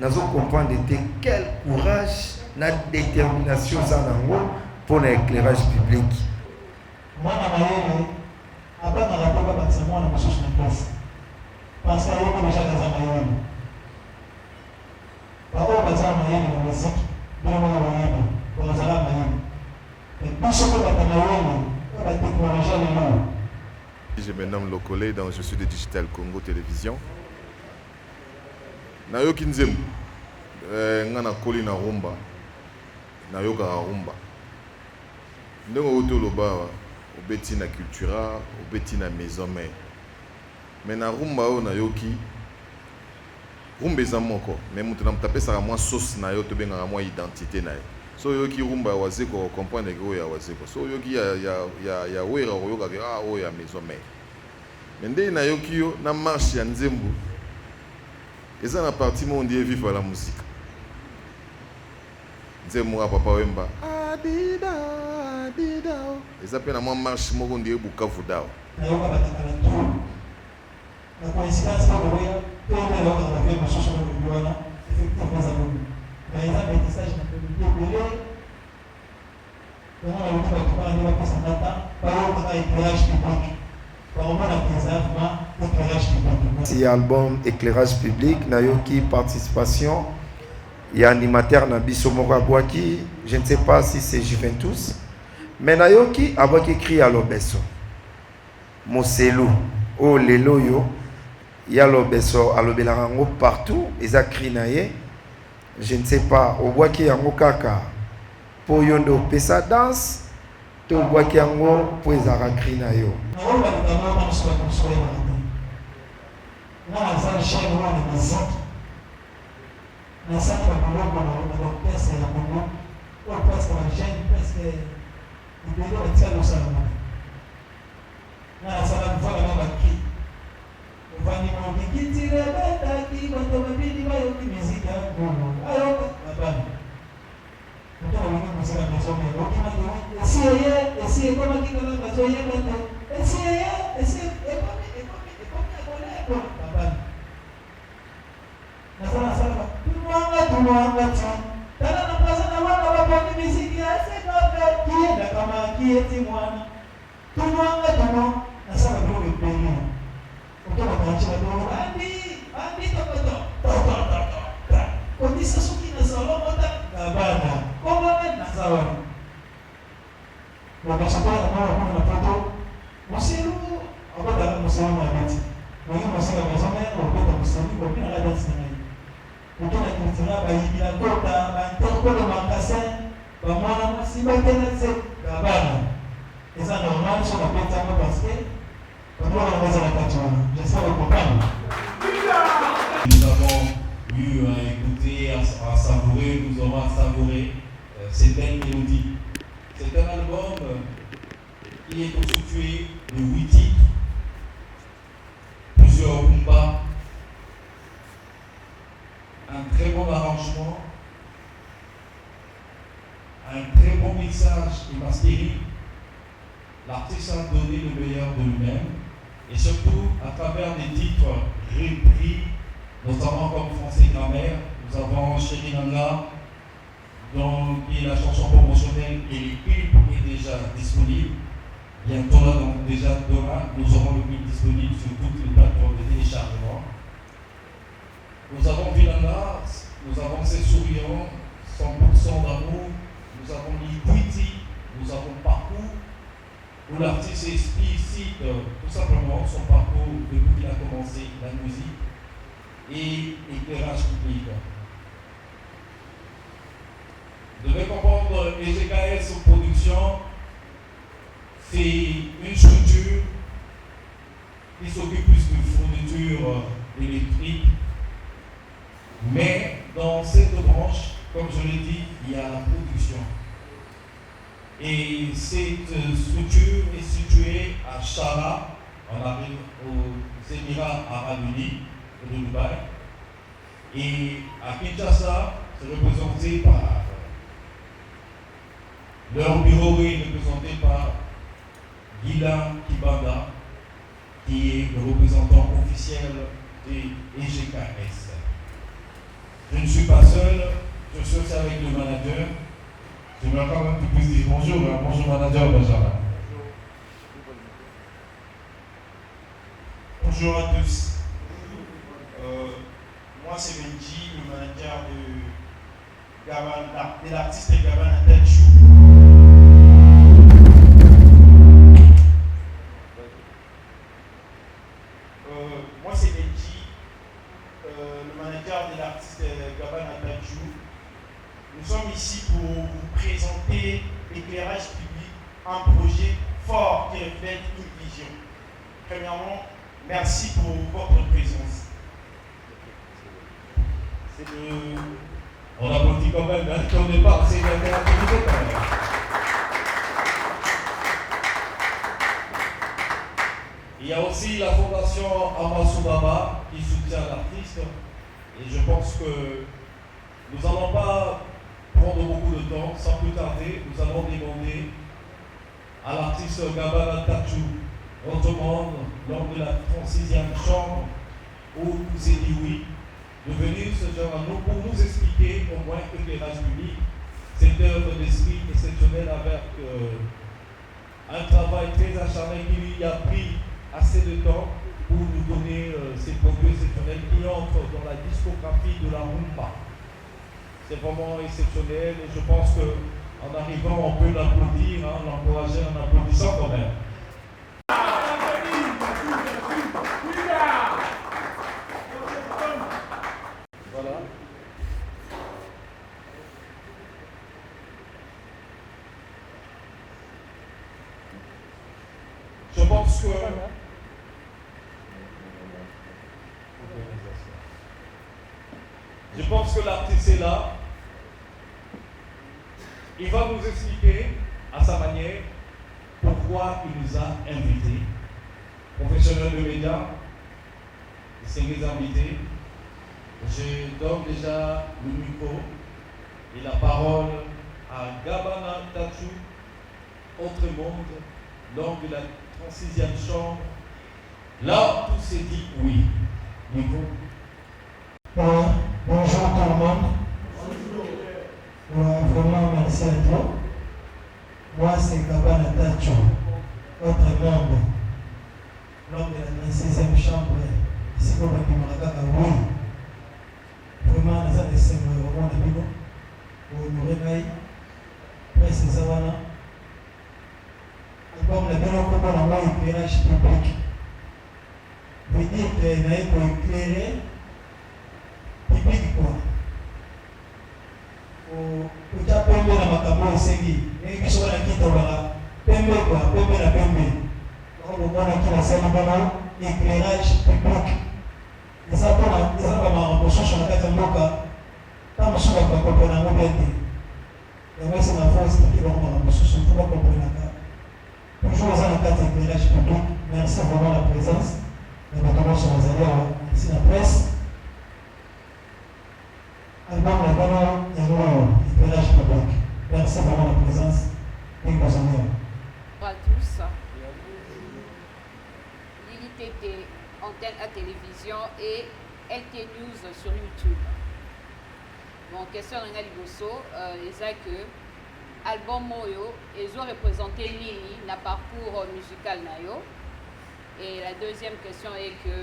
nous comprendre quel courage, la détermination pour l'éclairage public. Moi, après, dans la première partie, moi, je suis en place. Parce qu'il y a déjà des amayens. Par contre, les amayens, la musique, bien les amayens, pour les amayens. Et puis, ce que les amayens, la technologie, les noms. Je me nomme Lokole, donc je suis de Digital Congo Télévision. Nayoki nzemu, ngana koli na rumba, nayoka rumba. Ndenge oto loba, obeti na cultura, obeti na maison mère. Mais na rumba o nayoki, rumba eza moko, mais mutu na mutapesa ka mwa sauce na yo to benga ka mwa identité na yo. So yoki rumba wazeko comprendre que ya wazeko. So yoki ya wera yoka ke o ya maison mère. Mende na yoki yo na marche ya nzembu. Eza na partie mo ndie vivre la musique. Nzembu wa papa wemba. Adida adida. Eza pe na mwa marche moko ndie Bukavu dao. Na yoka batakala tu. Na coïncidence pas de rien. Peu de l'autre on a fait ma chanson de Luana. Effectivement ça nous. Mais ils ont fait ça je n'ai pas oublié. Donc on a eu tout à l'heure pour s'en attendre. Par contre éclairage public. Si album éclairage public, nayoki participation, il y a animateur Nabiso Morabouaki, je ne sais pas si c'est Juventus, mais nayoki abaki écrit à l'obeso. Moselu, oh lelo yo, il y a l'obeso à l'obelarango partout, ils a écrit naye, je ne sais pas, au boaki yango kaka, pour yondo pesa danse. To boaki yango po ezaka cri na yo. Nous avons eu à écouter, à savourer, nous aurons à savourer ces belles mélodies. C'est un album qui est constitué de 8 titres, plusieurs combats, un très bon arrangement, un très bon mixage et mastering. L'artiste a donné le meilleur de lui-même et surtout à travers des titres repris, notamment comme Français Grammaire, nous avons Chéri Nanga, qui est la chanson promotionnelle et le clip est déjà disponible. Bientôt là, donc déjà demain, nous aurons le clip disponible sur toutes les plateformes de téléchargement. Nous avons Vilana, nous avons ses souriants, 100% d'amour, nous avons Liquidity, nous avons Parcours, où l'artiste explicite tout simplement son parcours depuis qu'il a commencé la musique et éclairage public. Vous devez comprendre, EGKS Production, c'est une structure qui s'occupe plus de fourniture électrique, mais dans cette branche, comme je l'ai dit, il y a la production. Et cette structure est située à Sharjah, aux Émirats Arabes Unis, de Dubaï. Et à Kinshasa, c'est représenté par leur bureau est représenté par Gila Kibanda, qui est le représentant officiel de EGKS. Je ne suis pas seul, je suis aussi avec le manager. J'aimerais quand même que tu puisses dire bonjour, hein. Bonjour manager Benjamin. Bonjour à tous. Moi c'est Benji, le manager de l'artiste Gabana Tachou. Moi c'est Benji, le manager de l'artiste Gabana Tachou. Nous sommes ici pour vous présenter l'éclairage public, un projet fort qui reflète une vision. Premièrement, merci pour votre présence. On applaudit quand même, hein, au départ, c'est une interactivité quand même. Il y a aussi la fondation Amasoubaba qui soutient l'artiste. Et je pense que nous n'allons pas prendre beaucoup de temps. Sans plus tarder, nous allons demander à l'artiste Gabana Tachou, autrement lors de la 36e chambre, où vous avez dit oui, de venir ce genre à nous pour nous expliquer au moins que l'éclairage public, cette œuvre d'esprit exceptionnelle avec un travail très acharné qui lui a pris assez de temps pour nous donner ces produits exceptionnels qui entrent dans la discographie de la rumba. C'est vraiment exceptionnel et je pense qu'en arrivant, on peut l'applaudir, hein, l'encourager en applaudissant quand même. Voilà. Je pense que l'artiste est là. Il va nous expliquer à sa manière pourquoi il nous a invités. Professionnels de médias, c'est mes invités. Je donne déjà le micro et la parole à Gabana Tachou, Autre Monde, lors de la 36e chambre. Là, tout s'est dit oui. Micro. Bonjour tout le monde. Vraiment merci à toi. Moi c'est Gabana Tachou, Autre Monde, lors de la 36e chambre. Ici pour le Kimaraka, oui. Vraiment, les années c'est vraiment le bilan. Pour nous réveiller, presque ça va là. Album le bilan pour moi, éclairage public. Veut dire que nous avons éclairer public quoi. Pour ta pembe na makambo esengi, et biso na kitobala pembe quoi, pembe na pembe. Donc on a qui la salle bana éclairage public. Et ça pour la ça va ma recherche na kata mboka. Kama sura kwa kopona ngobete. Et moi c'est ma force qui va ma recherche pour pas comprendre ça. Toujours dans la carte éclairage public. Merci vraiment la présence. Et maintenant sur les alliés ici la presse. Album la bana et éclairage public. Merci vraiment la présence. Et bonjour à tous. Lili TT, antenne à télévision et LT News sur YouTube. Bon, question de Liboso, c'est que album Moyo, ils ont représenté Lili, le parcours musical Nayo. Et la deuxième question est que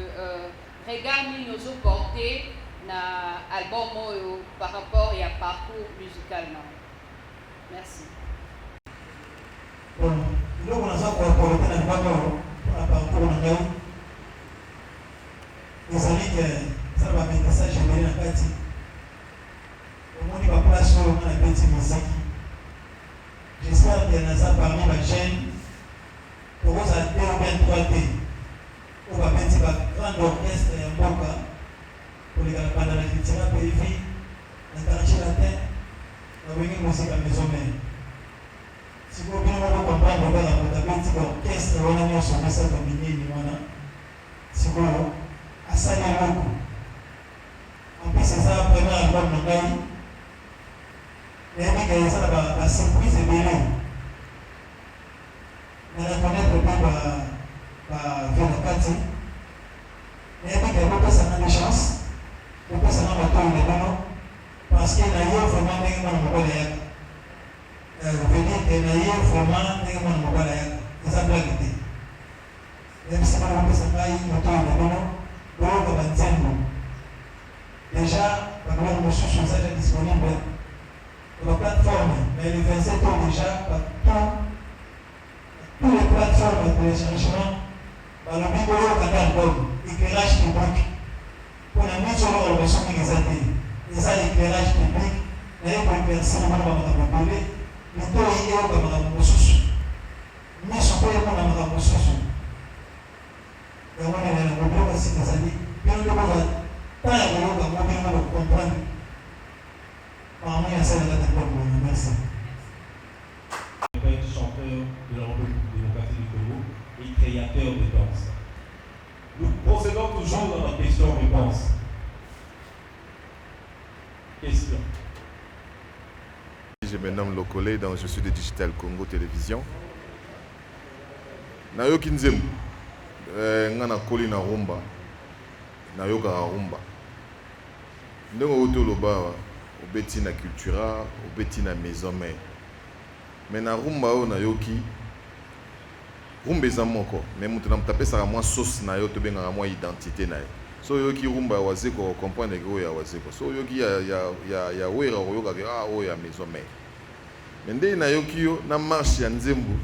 regarde nous ont porté na album Moyo par rapport à parcours musical Nayo. Merci. Bon, nous on a ça pour apporter un parcours Nayo. Vous savez que ça va mettre ça chez Mélina Kati. Au moins, il va place sur la petite musique. J'espère qu'il y en a ça parmi ma chaîne. Pour vous, ça a été au bien 3D. On va mettre un grand orchestre et un boca. Pour les gars, pendant la culture, périphérie, la caractère latin, on va venir musique à maison mère. Si vous voulez comprendre, on va mettre un petit orchestre, on va venir sur le sol comme il si vous voulez. Asali Moko. En plus, c'est ça le premier album de Gaï. Et puis, ça va surprise et belé. On a connaître par Vélocati. Et puis, il y a beaucoup de chance. Beaucoup de bateau, il est bon. parce que na yo vraiment ndenge mwana mobali ayaka venir te na yo vraiment ndenge mwana mobali ayaka eza blague te même si bana bapesa ngai moto oyo na bino boyoka banzembo déjà babiloko mosusu eza déjà disponible na baplateforme mais le 27 ans déjà tous les plateformes de téléchargement balobi boyoka nde album éclairage public mpona miso oloko loso mingi eza te eza éclairage public naye koepercile bana bamakambo ebele litoi eyoka makambo mosusu miso mpo yemona makambo mosusu yango nene nango biloko sika ezali bino nde boza ntan ya koyoka ngo bino ngo bocomprendre makambo ya salaka te mpo boye merci. Chanteur de la République démocratique du Congo et créateur de danse. Nous procédons toujours dans la question-réponse. Question. Je me nomme Lokole, donc je suis de Digital Congo Télévision. Nayoki nzembo ngana koli na rumba nayoka rumba ndenge otoloba obeti na cultura obeti na maison mère mais na rumba oyo nayoki rumba eza moko mais moto na moto apesaka mwa sauce na yo tobengaka mwa identité na ye so oyoki rumba ya wazeko okomprendre ke oyo ya wazeko so oyoki ya wera oyokaka oyo ya maison mère mais nde nayoki yo na marche ya nzembo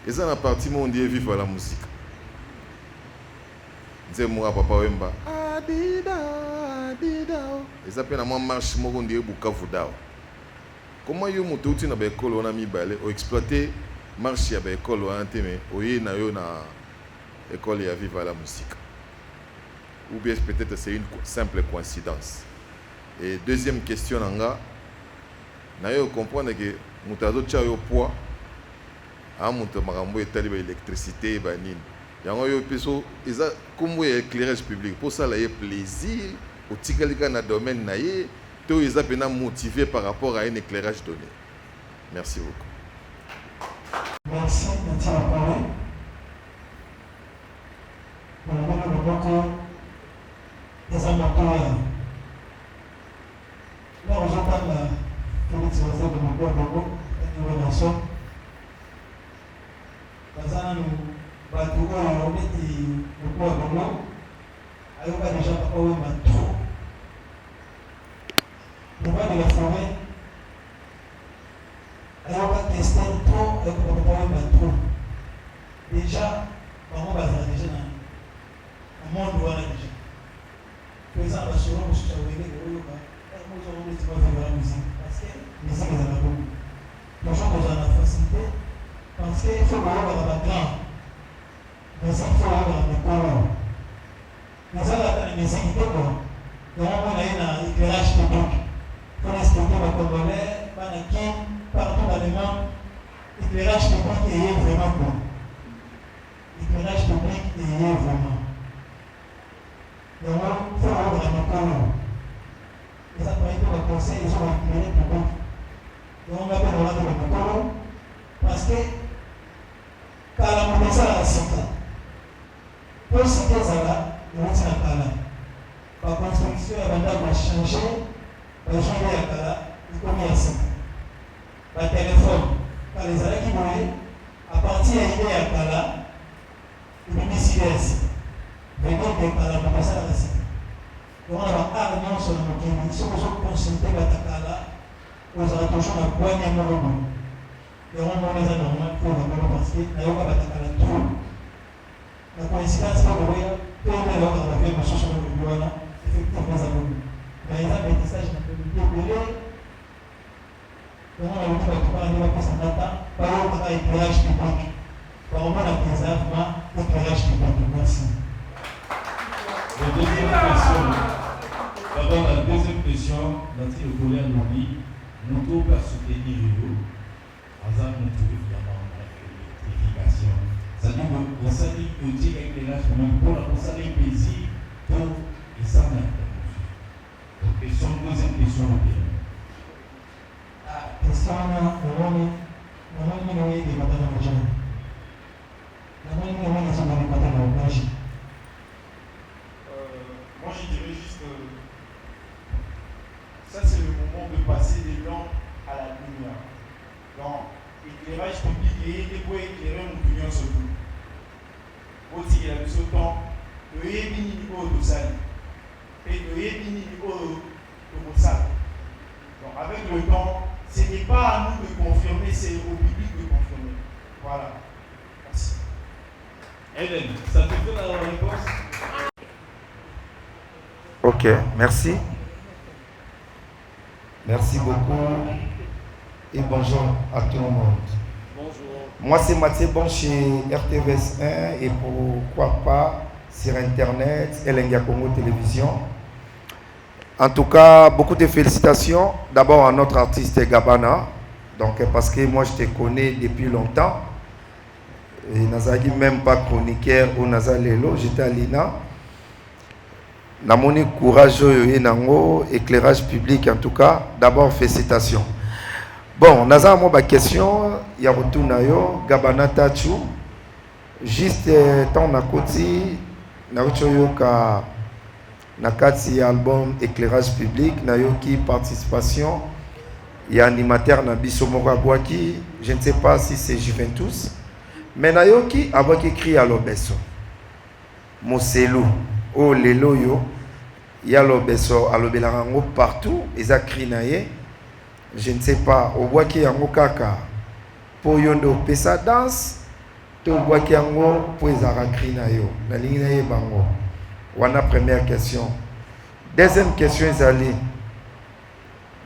eza na partie moko ndie vivre la musique nzembo ya papa wemba adida eza mpe na mwa marche moko ndie bukavu dawa comment yo moto uti na baekole wana mibale oexploite marche ya baekole wana te me oye na yo na école ya vivre la musique ou bien peut-être c'est une simple coïncidence. Et deuxième question nanga na yo comprendre que moto azotia yo poids a moto makambo etali ba électricité ba nini yango yo peso eza kombo ya éclairage public pour ça la ye plaisir otikalika na domaine na ye to eza pena motivé par rapport à un éclairage donné. Merci beaucoup. Merci, merci à la parole. Eza matoya na ozotanga Félix Bazebe mokoya bongo aniwe na so baza nanu bato oyo neti mokoya bongo ayoka deja papa wemba trop mobali ya forêt ayoka tester trop ayoka papa wemba trop déjà bango bazala deja na monde wana deja présent à Soro, je suis arrivé au Yoga. Moi, j'ai envie de faire la musique. Parce que la musique est la bonne. Les gens ont la facilité. Parce qu'il faut voir la grande. Mais il faut voir la colonne. Mais ça, la musique est bonne. Donc, on a un éclairage public. Il faut respecter le Congolais, partout dans le monde. L'éclairage public est vraiment bon. L'éclairage public est vraiment. Donc, il faut avoir un accord. Les appareils de la conseil, ils sont éclairés pour beaucoup. Donc, on appelle un accord parce que quand la monnaie à la cité, pour ce qu'ils ont là, ils vont s'en aller. Par construction, la bande va changer, les gens vont y aller, ils vont y aller. Le téléphone, quand les allées qui vont à partir de l'idée à Kala, ils vont y venir de la Mapasa à la cité. Donc, on va armer sur le Mokini. Si vous êtes consulté à Takala, vous aurez toujours un point de mort. Et on va les normal pour le moment parce que la yoga va Takala trop. La coïncidence, c'est que vous voyez, peu de l'heure dans la vie, je suis sur le bureau, effectivement, ça va. Mais il y a un métissage d'un peu de blé. Donc, on a eu tout à parler de son data, par rapport à l'éclairage public. Par rapport à l'éclairage public. Merci. La deuxième question, d'abord la deuxième question, notre collègue Louis, nous devons soutenir nous, Azam nous trouve l'électrification. C'est-à-dire qu'on s'est dit que Dieu est l'éclairage pour la conseiller plaisir pour les femmes. Donc, question, deuxième question. Question, on est des matins de journée. Moi, je dirais juste ça c'est le moment de passer des lampes à la lumière. Donc, éclairage public et des points éclairés mon opinion surtout. Aussi, il y a le temps, le yébini au sali et le yébini au sali. Donc, avec le temps, ce n'est pas à nous de confirmer, c'est au public de confirmer. Voilà. Merci. Hélène, ça te fait la réponse? Ok, merci. Merci beaucoup et bonjour à tout le monde. Bonjour. Moi, c'est Mathieu Bon chez RTVS 1 et pourquoi pas sur Internet, Elenga Congo Télévision. En tout cas, beaucoup de félicitations d'abord à notre artiste Gabana, donc, parce que moi je te connais depuis longtemps. Et Nazagi même pas chroniqueur au Nazalelo, j'étais à l'INA. Namoni courageux et nango, éclairage public en tout cas. D'abord félicitations. Bon, Naza moi ma question, ya retour na yo Gabana Tachu. Juste tant na koti na yo ka na kati album éclairage public na yo ki participation et animateur na biso moko abwaki, je ne sais pas si c'est Juventus, mais na yo ki abwaki écrit à l'obeso. Moselu o lelo yo ya l'obeso à l'obelarango partout, ils a écrit na ye. Je ne sais pas, au boaki yango kaka po yondo pesa danse to boaki yango po ezara écrit na yo. Na lingi na ye bango. Wana première question. Deuxième question ezali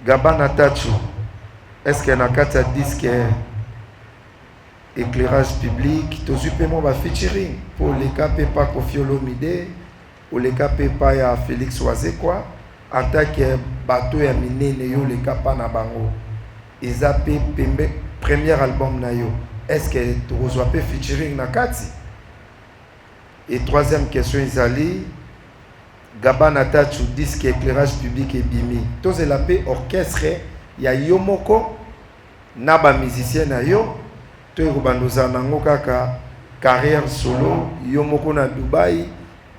Gabana Tachu. Est-ce qu'il y a un disque éclairage public? Tu as paiement va featuring pour les cas pas Koffi Olomide ou les cas pas ya Félix Oise quoi. En tant que bateau ya minene yo les cas pas na bango. Ils a payé premier album na yo. Est-ce que tu reçois pas featuring na kati? Et troisième question ezali Gabana Tachu disque éclairage public et bimi. Tous la paix orchestre ya yomoko na ba musicien na yo to ekobandoza nango kaka carrière solo yomoko na Dubaï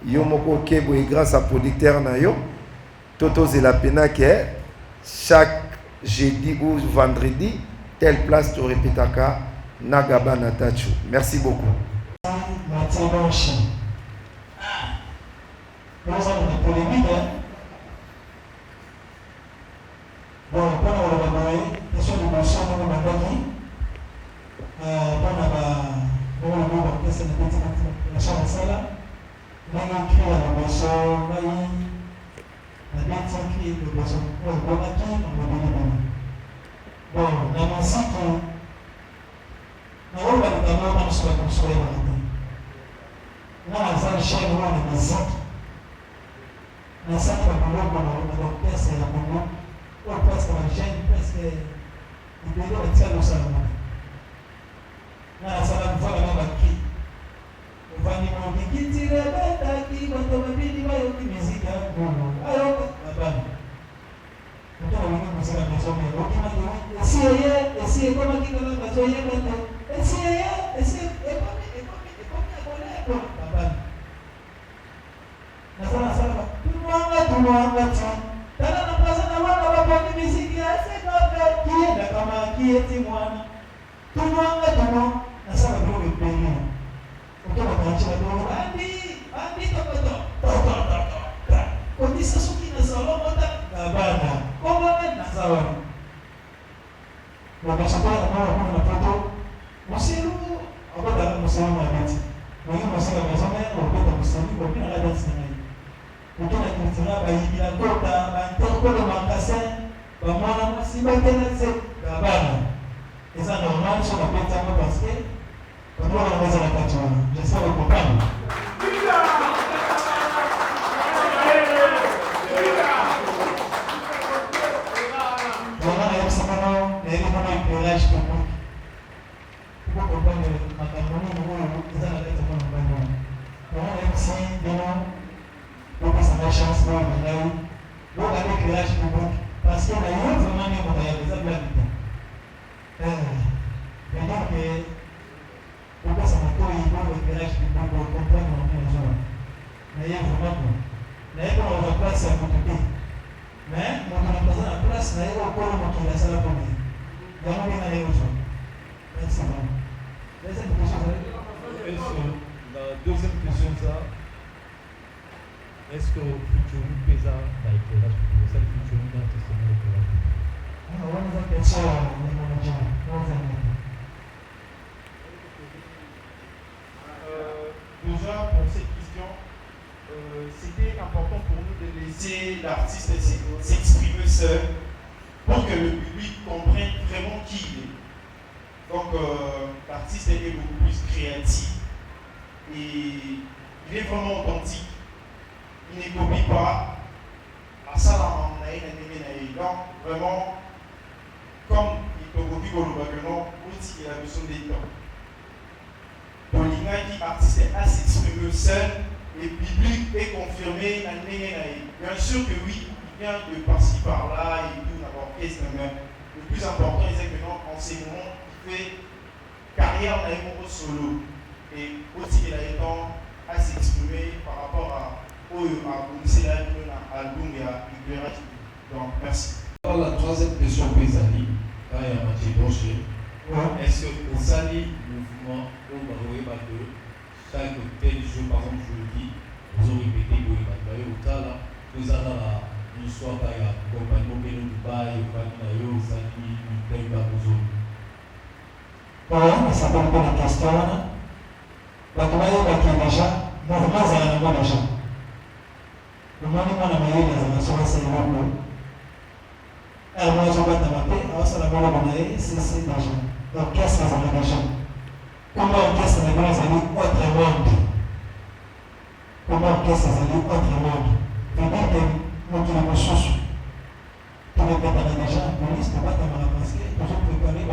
yomoko kebo et grâce à producteur na yo tous la pena que chaque jeudi ou vendredi telle place to répétaka na Gabana Tachu. Merci beaucoup. Nous avons une polémique. Bon, pendant le moment, question de motion, nous avons dit, pendant le question de la chambre de salle, nous avons écrit la motion, nous avons écrit la motion, nous avons écrit la motion. Bon, nous avons dit que nous avons d'abord dans ce qu'on soit nous avons chaîne de musique. Na sasa kwa na pesa ya Mungu kwa pesa ya jeune pesa ndio katika usalama na sasa mfano kama ki ufanye mambo kitire beta ki kwa mabidi wao kimiziki ya Mungu ayo baba ndio wengine msema msomo ya ukima sie kama kingana mazoea beta sie baba na sana Tumwanga tu. Tana na pasa na wana wapo ni miziki ya seka kienda kama kieti mwana. Tumwanga na sana ndio mpeni. Ukiwa kwa nchi ndio andi to. Kondisa suki na Salomo ta Gabana. Koma na sawa. Na kashaka na poto. Musiru abada musiru na biti. Mwenye masaka mzama na ubeta musiru kwa bila hada sana. Ukina kufunga bayi la kota bantoko makasa bamwana masiba tena se Gabana eza normal sur la plateforme parce que on doit organiser la plateforme j'espère que vous comprenez on a samano les éclairage public pour comprendre ma campagne nous eza la plateforme bana on a aussi donc ça m'a chance pour venir donc avec l'éclairage public parce que là il vraiment ne peut pas y avoir des maintenant que pourquoi ça m'a tout il faut l'éclairage public pour comprendre les gens mais il y a vraiment mais on va pas ça pour tout mais on a pas ça place na yego pour mokili asala poni yango mpe na ye ozo. Merci vraiment. Deuxième question. La deuxième question, ça, est-ce que le futur pesa dans l'éclairage public? C'est le futur dans l'éclairage public. On a une question déjà, pour cette question, c'était important pour nous de laisser l'artiste s'exprimer seul pour que le public comprenne vraiment qui il est. Donc, l'artiste est beaucoup plus créatif et il est vraiment authentique. Il ne copie pas à ça donc, vraiment, comme il te copie au Lubagano, aussi il a besoin des temps. Polingaki, artiste à s'exprimer seul, et le public est confirmé. Bien sûr que oui, il vient de par-ci par-là et tout, l'orchestre, mais le plus important, c'est que en ces moments, il fait carrière dans solo. Et aussi, il a eu temps à s'exprimer par rapport à l'album et à l'éclairage. Donc, merci. Alors, la troisième question, Pézali, quand il y a Mathieu Rocher, est-ce que au Sali mouvement, on va voir que chaque tel jour, par exemple, je le dis, vous aurez répété, vous avez au Tala, vous avez une histoire qui a accompagné au Dubaï, au Canada, au Sali, tel que vous aurez. Bon, mais ça peut être une question. La toile est déjà, mouvement, c'est un bon déjà. Le monument de Maïe, c'est un bon. Alors, moi, je vais t'appeler, alors ça, la bonne monnaie, c'est déjà. Donc, qu'est-ce que ça veut dire? Comment qu'est-ce que ça veut dire autre monde? Comment qu'est-ce que ça veut dire autre monde? C'est-à-dire que nous qui nous soucions, qui ne peut pas déjà en police, ne pas t'avoir parce que toujours préparer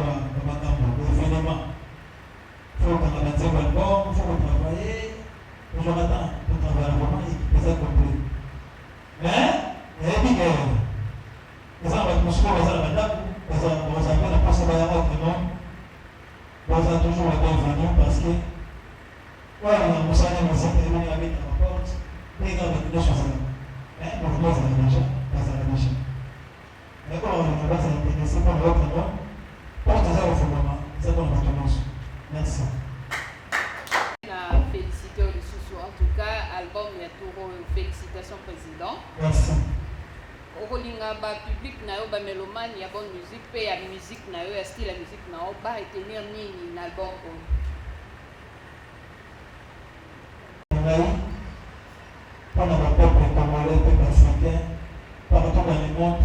l'événement. Il faut qu'on ait un album, il faut travailler, toujours attendre pour travailler vraiment et que ça complète. Mais, il y a des guerres. Les gens vont se faire les gens vous avez la possibilité autrement. Vous avez toujours la bienvenue parce que, ouais, on a besoin de musique et on a mis à la porte, les gars ont des choses là. Mais, vous voulez ça déjà, pas ça déjà. Mais quand on va s'intéresser pour l'autrement, porte ça au fondement, c'est pour notre commence. Merci. Félicité au Soussou. En tout cas, album Yatoro, félicitations président. Merci. Au Rolinga, public na yo ba mélomane ya bonne musique, pe ya musique na yo, ya style la musique na yo, ba retenir nini na album ko. Pendant le peuple congolais, le peuple africain, partout dans le monde,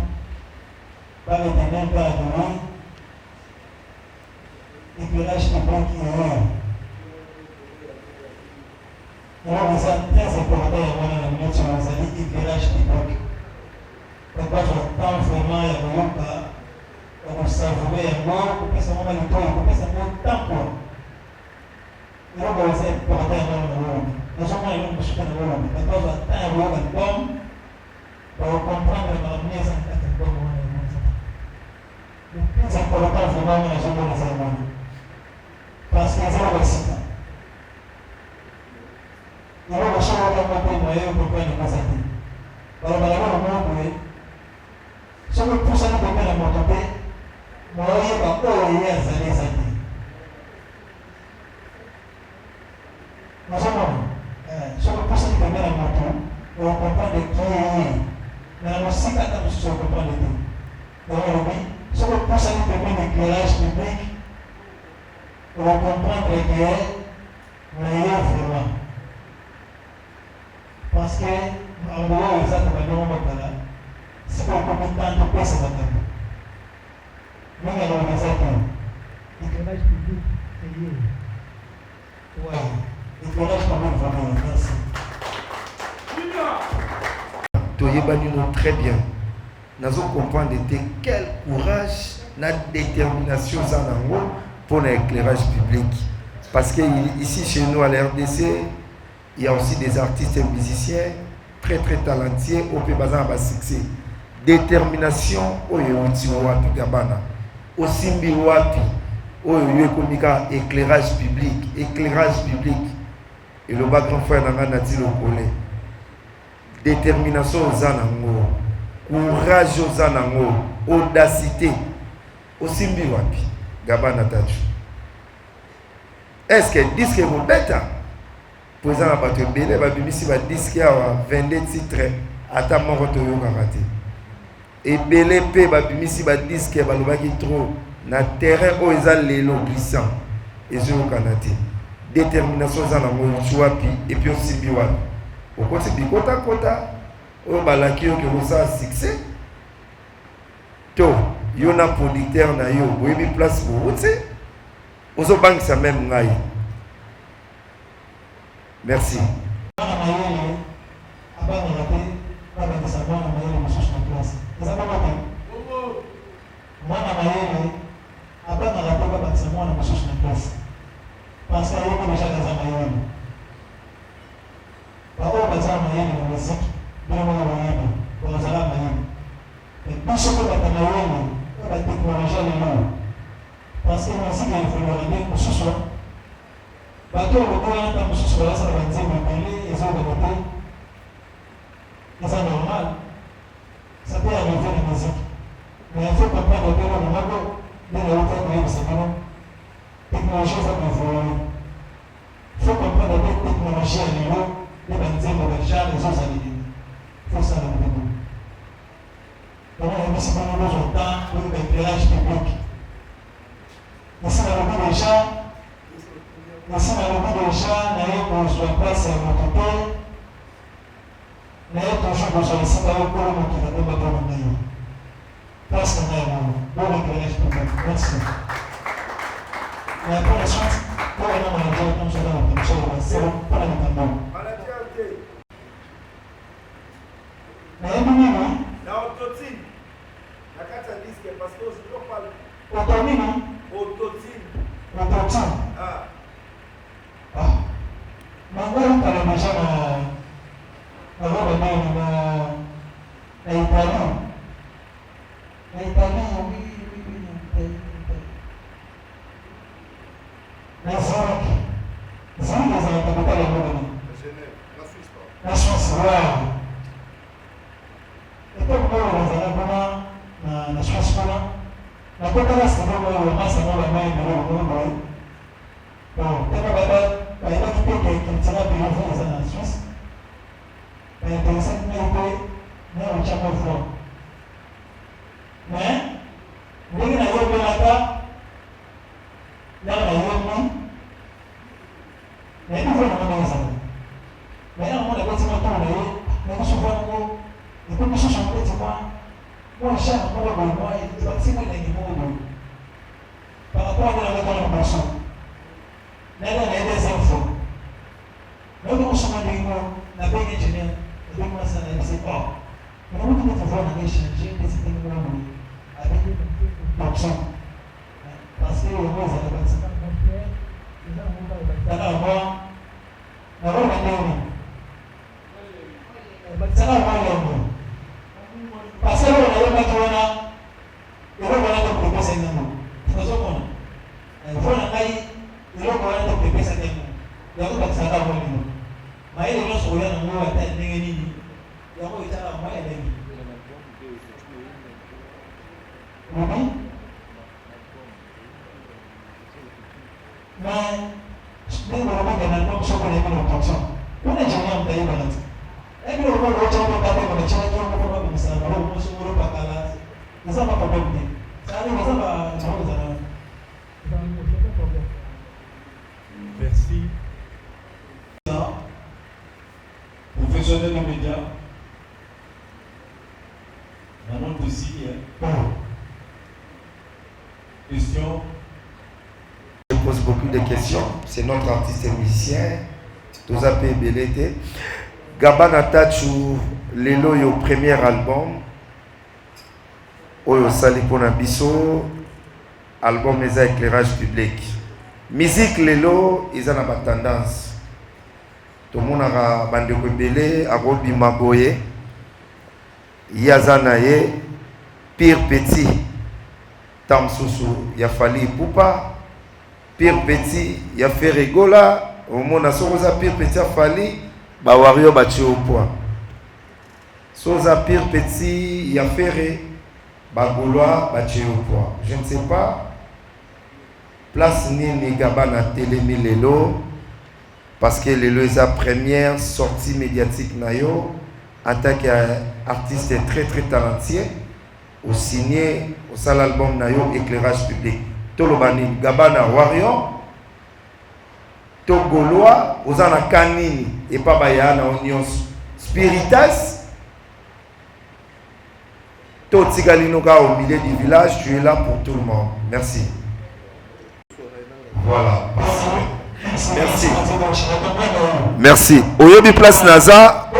par retenir par adorer, éclairage public qui est alors, c'est très important d'avoir la minute sur les alliés, éclairage public. Donc, je temps vraiment, il y a un peu de savourer un mot, pour que ça soit pour que ça soit temps pour. Il y a un peu de important dans le monde. Nous sommes un peu de temps dans le monde. Donc, je temps pour l'album, pour comprendre l'avenir sans être un peu de monde. Le plus important, vraiment, c'est de les cérémonies. Parce que c'est le récit. Il y a un chose qui est moyen pour prendre une massacre. Alors, il y a un moment si on pousse à nous pour la montée, moi, il y a pas de hier, ça les années. Nous sommes, si on pousse à nous pour la montée, on comprend de qui est. Mais aussi, quand on comprend de tout. Donc, si on pousse à nous pour l'éclairage public, on comprend de qui est meilleur vraiment. Parce que, en gros, ça, on va nous montrer là. C'est pour qu'on ait tant de place à la table. Nous, on a organisé l'éclairage public, c'est lié. Ouais, l'éclairage public, vraiment, merci. Toyebani très bien. Nous avons compris quel courage, la détermination pour l'éclairage public. Parce que ici, chez nous, à la RDC, il y a aussi des artistes et musiciens très très talentueux au pays basé à succès. Détermination oyo watu gabana osimbi watu oyo komika éclairage public et le grand frère nanga nati lokole détermination ozana ngo courage oza nango, audacité, osimbi wapi Gabana Tadju. Est-ce que disque est bêta? Présent à bateau belé, babimisi ba disque à 22 titres, ata moko to yo karaté. Et belé pe babimisi ba disque balobaki trop na terrain o eza lelo glissant. Et je au Canada. Détermination za nango chuapi et puis osimbi wapi. Okoti bikota kota o balaki yo ke ça succès. To yo na producteur na yo, boyebi place pour vous, ozo bank ça même ngai. Merci. Parce que yo déjà dans mayele. Ba o baza mayele na muziki, bila mwana mayele, kwa zala mayele. Et biso ko ba mayele, ba technologie lelo. Parce que muziki evolue ko susu. Ba to ko ko ata mususu ba sa ba nzembe mbele ezo ba kote. C'est normal. Ça peut arriver la musique. Mais il faut comprendre que le monde de la haute c'est comment technologie ça peut évoluer. Il faut comprendre que la technologie à niveau les benzèmes de déjà les autres années. Il faut ça le monde. Donc on a mis pas besoin de temps pour l'éclairage public. Ici on a mis déjà on se place à notre côté. Mais toujours besoin de savoir comment on va pas dans le parce qu'on a un bon éclairage public. Merci. Mais pour la chance, pour la maladie, comme je l'ai dit, c'est pas la même. Mais il y a un moment. La autotine. La carte à disque parce que je ne parle pas. Autotine. Autotine. Ah. Ah. Mais on parle déjà na Italie. Na Italie, oui. Na Zurich. Zurich est la capitale de l'Allemagne. La Suisse, voilà. Et comme nous, on a vraiment la Suisse, la côte est c'est vraiment le masse de la main de l'Allemagne. Bon, il y a des gens qui tirent de l'eau dans la Suisse. Mais dans cette minute, nous avons jamais vu. Mais, nous avons vu là-bas, nous avons vu, mais nous avons vu ça. Mais là, on a dit que nous avons vu, mais nous avons vu, et puis nous avons vu, moi, je suis un peu de moi, et je suis un peu de par rapport à la réconciliation. Nous avons des infos. Nous avons changé de nom, nous avons des ingénieurs. Donc, moi, ça n'a pas pas. Mais on peut pouvoir échanger des technologies avec une option. Parce que nous avons des ça. Merci. Professionnel des médias. Manon aussi. Question. Je pose beaucoup de questions. C'est notre artiste et musicien. Tozape Belete. Gabana Tadju, lelo yo premier album. Oyo sali pona biso. Album eza éclairage public. Musique lelo, ils ont une tendance. Tout le monde a bande de belé, a robi maboye. Yazanaye, pire petit. Tamsusu, ya fali poupa. Pire petit, ya fait rigola. Au monde a sorosa pire petit a fali. Ba wario bati au point. Soza pire petit, y a ferré, Bagolois, Bacheopoa. Je ne sais pas, place Nini Gabana Télémi Lelo, parce que Lelo est sa première sortie médiatique nayo, en tant qu'artiste très très talentueux, au signé au seul album nayo Éclairage public. Tolobani Gabana Warrior, Togolois, Ozana Kanini, et pas Bayana Union Spiritas. Totsigalinoga au milieu du village, tu es là pour tout le monde. Merci. Voilà. Merci. Merci. Oyobi place Naza,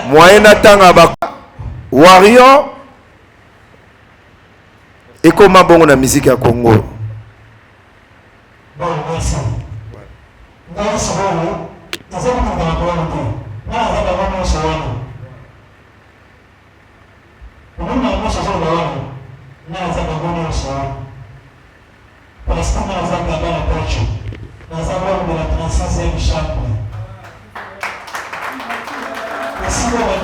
moyen atanga ba Warrior. Et comment bon la musique à Congo? Bon, merci. Merci beaucoup. Nous sommes dans la communauté. Nous avons un choix. Nous avons un choix. Nous avons un choix. Parce que nous avons un coach. Nous avons la 36e chambre. Et si vous avez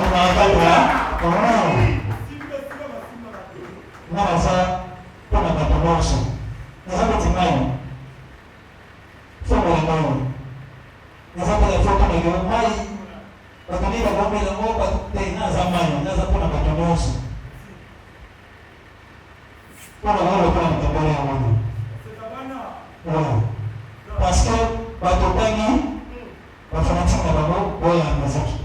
parce que batotani bafanatique na bango boya muziki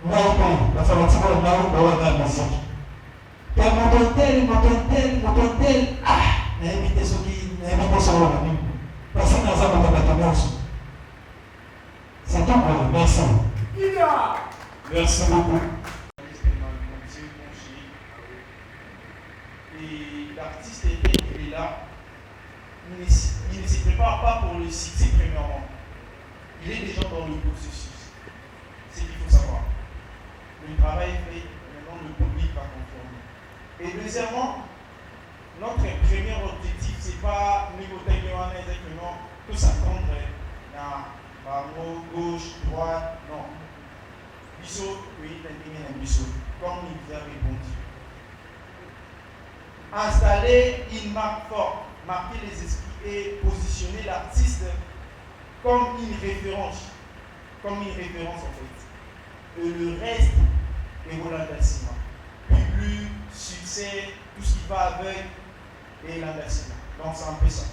ngai pe bafanatique na bango boya muziki te motontel na éviter ce qui na éviter ce rôle même parce que nous avons battu c'est tout pour merci merci beaucoup. Et l'artiste il est là. Il ne se prépare pas pour le succès premièrement. Il est déjà dans le processus. C'est ce qu'il faut savoir. Le travail est fait, maintenant le public va conformer. Et deuxièmement, notre premier objectif, c'est pas négocier exactement tout s'attendre à gauche, droite, non. Bissot, oui, Bissot, comme il vous a répondu. Installer une marque forte, marquer les esprits et positionner l'artiste comme une référence en fait. Et le reste est relativement. Public, succès, tout ce qui va avec et l'engagement. Donc c'est un peu ça.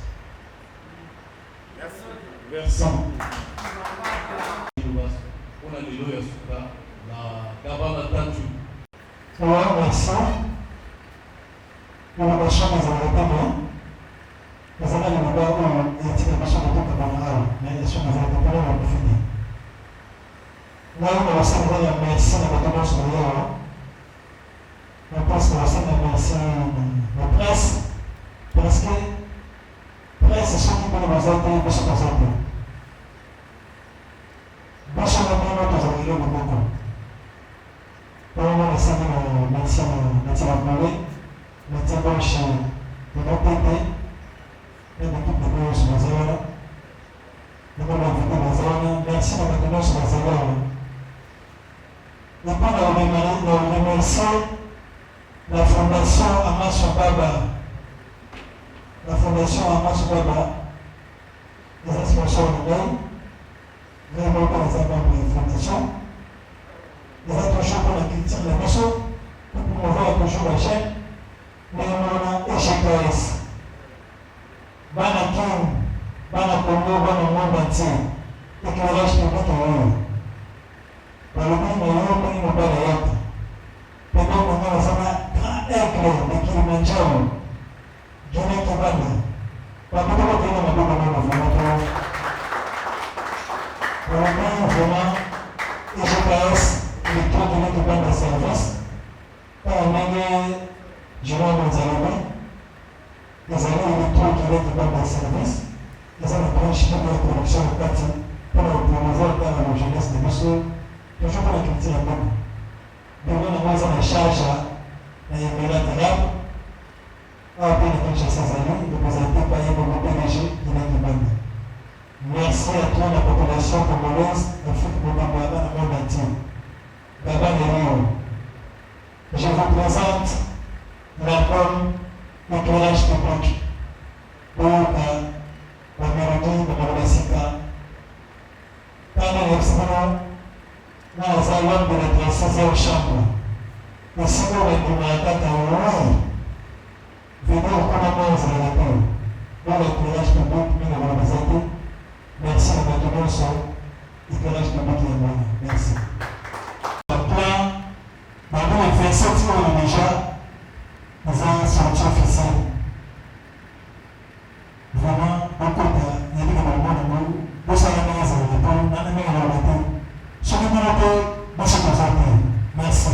Merci. Merci. On a des lois à Gabana Tatu. Merci. On a la chance de vous nous avons le droit où il y a des machins de tout comme mais les choses nous avons pas là pour finir. Là on va savoir la merci à la commence de l'heure. Je pense qu'on va savoir la merci à la presse parce que presse c'est ceux qui peuvent nous aider, mais c'est pas ça. Moi je suis vraiment dans un milieu de beaucoup. Pour moi, c'est un médecin appelé, médecin blanche de l'OPT. L'équipe de Blanche de Zéro, nous avons invité les zones, merci à la Blanche de Zéro. Nous pouvons remercier la Fondation Amash Baba. La Fondation Amash Baba, les associations de l'œil, les membres des membres de la Fondation, les attachants pour la culture de la nation, pour promouvoir toujours la chaîne, mais on a EGKS. Bana King, Bana Congo, Bana monde entier, éclairage public et eau. Par le même moment, on ne peut pas y être. Pendant qu'on a un grand aigle de Kilimanjaro, Guinée Kibana, pas beaucoup de gens n'ont pas de vraiment. Pour le même vraiment, EGKS, électro-Guinée Kibana service, par le même Jérôme Nzalaba. Les années électro qui viennent de dans le service, les années branches de la production de partie pour la promouvoir dans la jeunesse de Bissot, toujours pour la culture à beaucoup. Donc, on a mis en charge à l'Émirat arabe, à peine de ces années, représenté par le PDG de l'Émirat. Merci à toute la population congolaise, d'Afrique, dans le monde entier. Gabon. Je vous présente l'album Éclairage public pour la mélodie de Madagascar. Pendant l'expérience, nous allons de la 16e chambre. Et si vous répondez à venez au Panama Israël. Dans l'éclairage public, nous l'avons présenté. Merci à votre sur l'éclairage public et moi. Merci. Maintenant, il fait sortir déjà les sorties officielles. Vraiment, beaucoup de gens qui ont le monde, vous savez, les Israéliens, on a mis la vérité. Ce que nous avons, moi, je vous merci.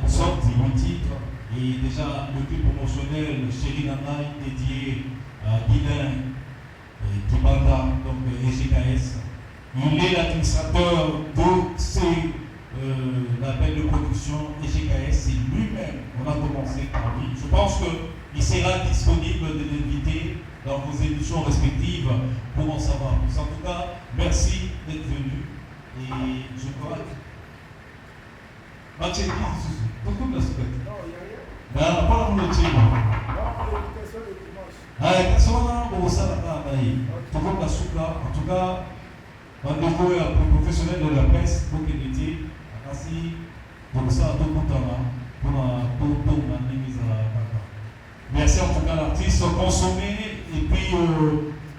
On sort du titre et déjà le clip promotionnel Chéri Nanaï dédié à Guilain Kibanda, donc EGKS. Il est l'administrateur de ces labels de production EGKS, c'est lui-même, on a commencé par lui. Je pense qu'il sera disponible de l'inviter dans vos émissions respectives pour en savoir plus. En tout cas, merci d'être venu et je crois que Mathieu, pourquoi la soupe? Non, pas le motif. En tout cas, un professionnel de la presse pour qu'il était assis pour ça, merci en tout cas l'artiste, consommer et puis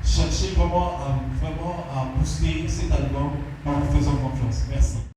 chercher vraiment à booster cet album en vous faisant confiance. Merci.